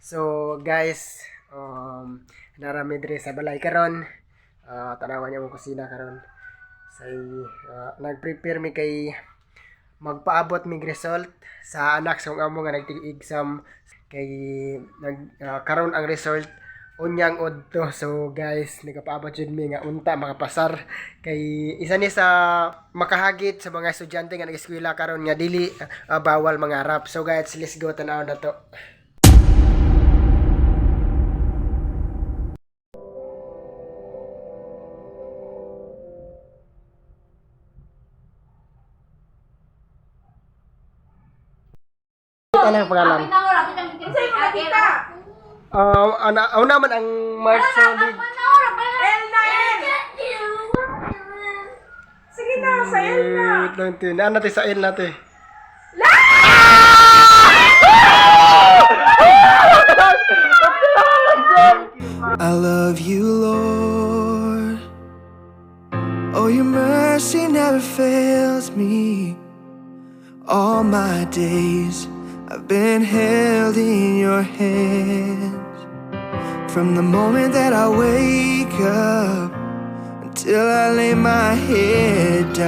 So guys, narami diri sa balay karon. Tanawan niyo mong kusina karon. Say nag-prepare mi kay magpaabot mig result sa anak sa amo nga nagtig-exam kay karon ang result unyang udto. So guys, nagapaabot jud mi nga unta makapasar kay isa ni sa makahagit sa mga estudyante nga nag-eskwela karon nga dili bawal mangarap. So guys, let's go tanaw na to. Ano ang pangalan? Ano naman ang March Solid? Elna! Sige na, sa Elna! Wait lang tin. Ano natin sa L natin? I love you, Lord. Oh, your mercy never fails me. All my days I've been held in your hands. From the moment that I wake up until I lay my head down.